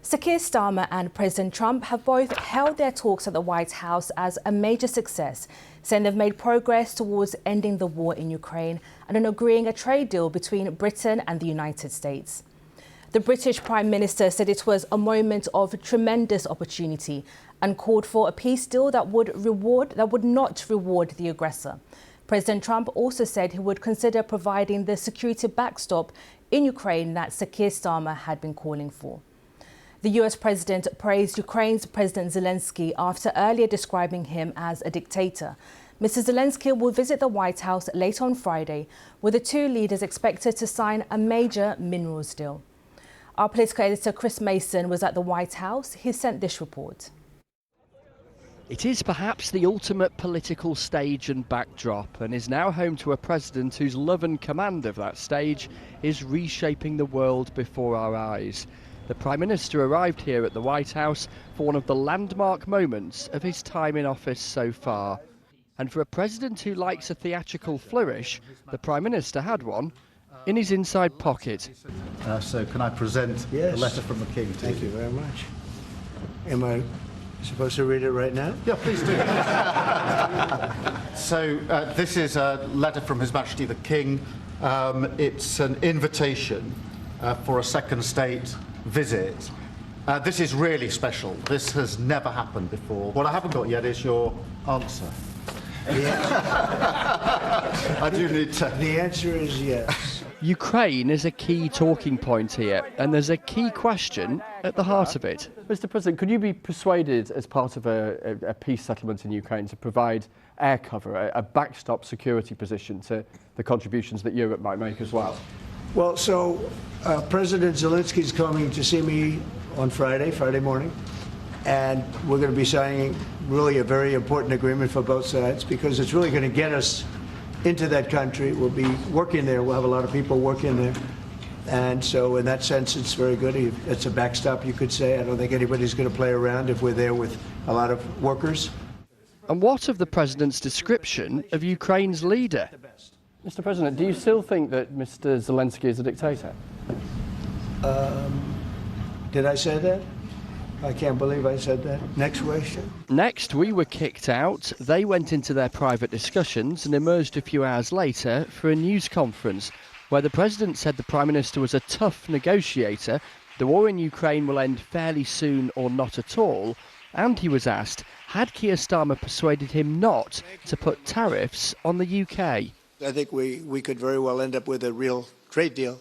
So Keir Starmer and President Trump have both hailed their talks at the White House as a major success, saying they've made progress towards ending the war in Ukraine and on agreeing a trade deal between Britain and the United States. The British Prime Minister said it was a moment of tremendous opportunity and called for a peace deal that would not reward the aggressor. President Trump also said he would consider providing the security backstop in Ukraine that Sir Keir Starmer had been calling for. The US president praised Ukraine's President Zelensky after earlier describing him as a dictator. Mr. Zelensky will visit the White House late on Friday, with the two leaders expected to sign a major minerals deal. Our political editor Chris Mason was at the White House. He sent this report. It is perhaps the ultimate political stage and backdrop, and is now home to a president whose love and command of that stage is reshaping the world before our eyes. The Prime Minister arrived here at the White House for one of the landmark moments of his time in office so far. And for a president who likes a theatrical flourish, the Prime Minister had one in his inside pocket. So can I present the letter from the King to you? Thank you very much. Am I supposed to read it right now? Yeah, please do. So this is a letter from His Majesty the King. It's an invitation for a second state visit. This is really special. This has never happened before. What I haven't got yet is your answer. I do need to. The answer is yes. Ukraine is a key talking point here, and there's a key question at the heart of it. Mr. President, could you be persuaded as part of a peace settlement in Ukraine to provide air cover, a backstop security position to the contributions that Europe might make as well? Well, so President Zelensky is coming to see me on Friday morning, and we're going to be signing really a very important agreement for both sides, because it's really going to get us into that country. We'll be working there. We'll have a lot of people working there. And so in that sense, it's very good. It's a backstop, you could say. I don't think anybody's going to play around if we're there with a lot of workers. And what of the president's description of Ukraine's leader? Mr. President, do you still think that Mr. Zelensky is a dictator? Did I say that? I can't believe I said that. Next question. Next, we were kicked out. They went into their private discussions and emerged a few hours later for a news conference where the president said the Prime Minister was a tough negotiator, the war in Ukraine will end fairly soon or not at all, and he was asked, had Keir Starmer persuaded him not to put tariffs on the UK? I think we could very well end up with a real trade deal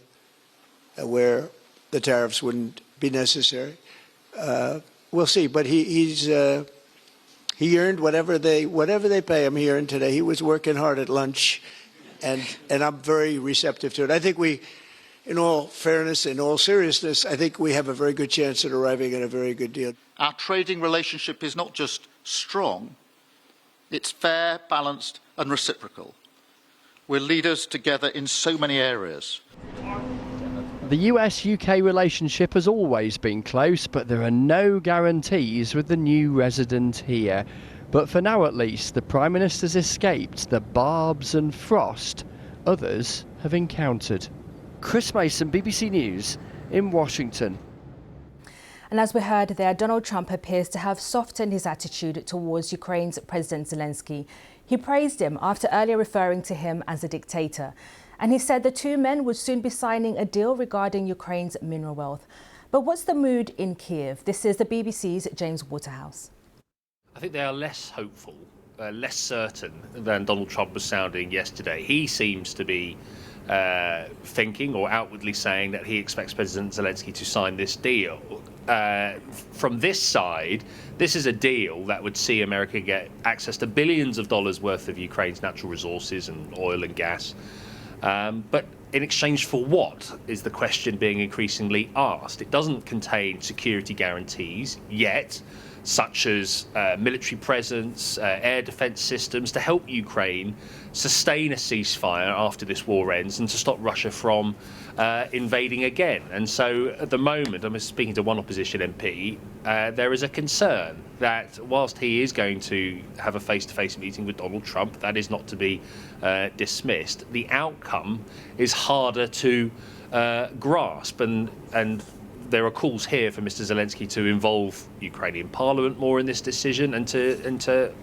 where the tariffs wouldn't be necessary. We'll see, but he earned whatever they pay him. He earned today. He was working hard at lunch, and I'm very receptive to it. I think we, in all fairness, in all seriousness, I think we have a very good chance at arriving at a very good deal. Our trading relationship is not just strong, it's fair, balanced and reciprocal. We're leaders together in so many areas. The US-UK relationship has always been close, but there are no guarantees with the new resident here. But for now at least, the Prime Minister's escaped the barbs and frost others have encountered. Chris Mason, BBC News in Washington. And as we heard there, Donald Trump appears to have softened his attitude towards Ukraine's President Zelensky. He praised him after earlier referring to him as a dictator. And he said the two men would soon be signing a deal regarding Ukraine's mineral wealth. But what's the mood in Kyiv? This is the BBC's James Waterhouse. I think they are less hopeful, less certain than Donald Trump was sounding yesterday. He seems to be thinking or outwardly saying that he expects President Zelensky to sign this deal. From this side, this is a deal that would see America get access to billions of dollars worth of Ukraine's natural resources and oil and gas. But in exchange for what is the question being increasingly asked. It doesn't contain security guarantees yet, such as military presence, air defense systems to help Ukraine sustain a ceasefire after this war ends and to stop Russia from invading again. And so at the moment, I'm speaking to one opposition MP, there is a concern that whilst he is going to have a face-to-face meeting with Donald Trump, that is not to be dismissed. The outcome is harder to grasp, and there are calls here for Mr. Zelensky to involve Ukrainian Parliament more in this decision and to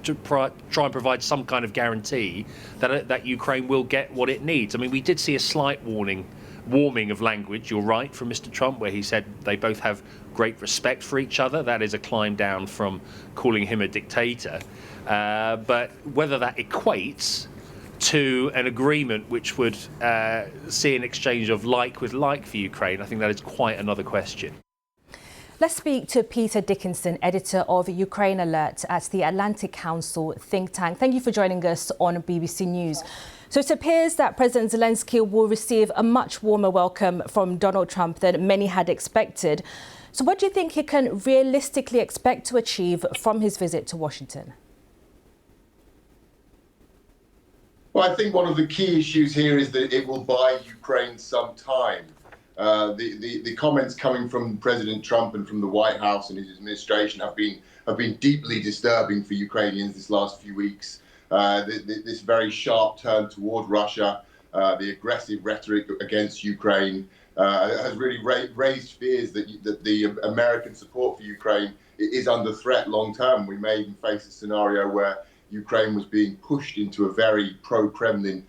try and provide some kind of guarantee that Ukraine will get what it needs. I mean, we did see a slight warming of language, you're right, from Mr. Trump, where he said they both have great respect for each other. That is a climb down from calling him a dictator. But whether that equates to an agreement which would see an exchange of like with like for Ukraine, I think that is quite another question. Let's speak to Peter Dickinson, editor of Ukraine Alert at the Atlantic Council think tank. Thank you for joining us on BBC News. So it appears that President Zelensky will receive a much warmer welcome from Donald Trump than many had expected. So what do you think he can realistically expect to achieve from his visit to Washington? Well, I think one of the key issues here is that it will buy Ukraine some time. The comments coming from President Trump and from the White House and his administration have been deeply disturbing for Ukrainians this last few weeks. This very sharp turn toward Russia, the aggressive rhetoric against Ukraine has really raised fears that the American support for Ukraine is under threat long term. We may even face a scenario where Ukraine was being pushed into a very pro-Kremlin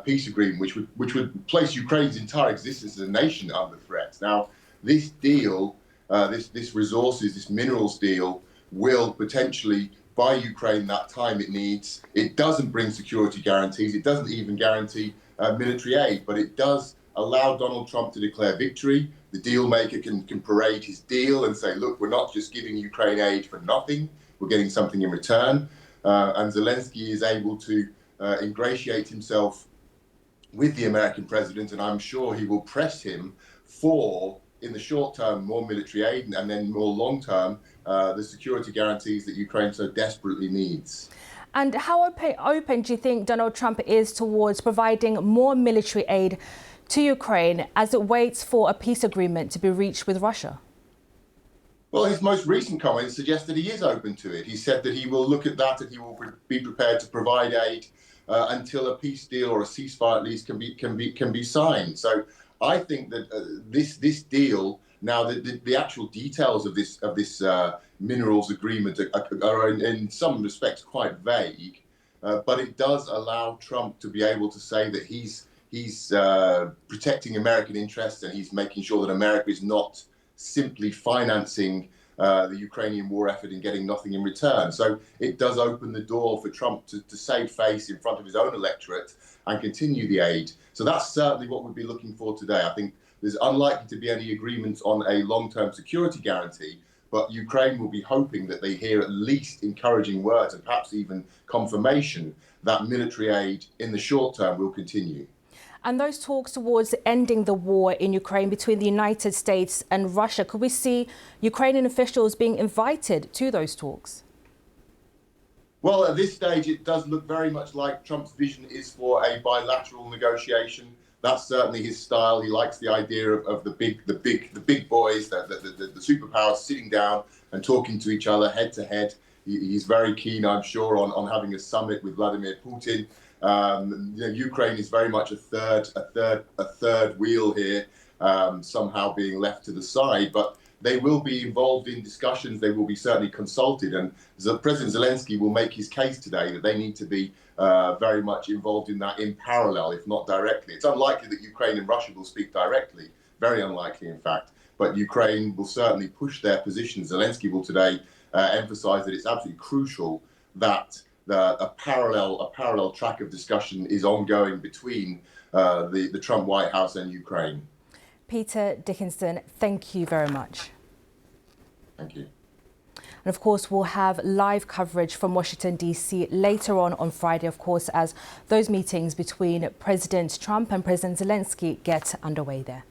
peace agreement, which would place Ukraine's entire existence as a nation under threat. Now, this deal, this resources, this minerals deal, will potentially buy Ukraine that time it needs. It doesn't bring security guarantees. It doesn't even guarantee military aid, but it does allow Donald Trump to declare victory. The deal maker can parade his deal and say, look, we're not just giving Ukraine aid for nothing. We're getting something in return. And Zelensky is able to ingratiate himself with the American president, and I'm sure he will press him for, in the short term, more military aid, and then more long term, the security guarantees that Ukraine so desperately needs. And how open do you think Donald Trump is towards providing more military aid to Ukraine as it waits for a peace agreement to be reached with Russia? Well, his most recent comments suggest that he is open to it. He said that he will look at that and he will be prepared to provide aid until a peace deal or a ceasefire at least can be signed. So I think that this deal, now the actual details of this minerals agreement are in some respects quite vague, but it does allow Trump to be able to say that he's protecting American interests and he's making sure that America is not simply financing the Ukrainian war effort and getting nothing in return. So it does open the door for Trump to save face in front of his own electorate and continue the aid. So that's certainly what we'd be looking for today. I think there's unlikely to be any agreements on a long-term security guarantee, but Ukraine will be hoping that they hear at least encouraging words and perhaps even confirmation that military aid in the short term will continue. And those talks towards ending the war in Ukraine between the United States and Russia, could we see Ukrainian officials being invited to those talks? Well, at this stage, it does look very much like Trump's vision is for a bilateral negotiation. That's certainly his style. He likes the idea of the big boys, the superpowers sitting down and talking to each other head to head. He's very keen, I'm sure, on having a summit with Vladimir Putin. Ukraine is very much a third wheel here, somehow being left to the side, but they will be involved in discussions. They will be certainly consulted, and President Zelensky will make his case today that they need to be very much involved in that in parallel, if not directly. It's unlikely that Ukraine and Russia will speak directly, very unlikely, in fact, but Ukraine will certainly push their position. Zelensky will today emphasize that it's absolutely crucial that a parallel track of discussion is ongoing between the Trump White House and Ukraine. Peter Dickinson, thank you very much. Thank you. And of course, we'll have live coverage from Washington, D.C. later on Friday, of course, as those meetings between President Trump and President Zelensky get underway there.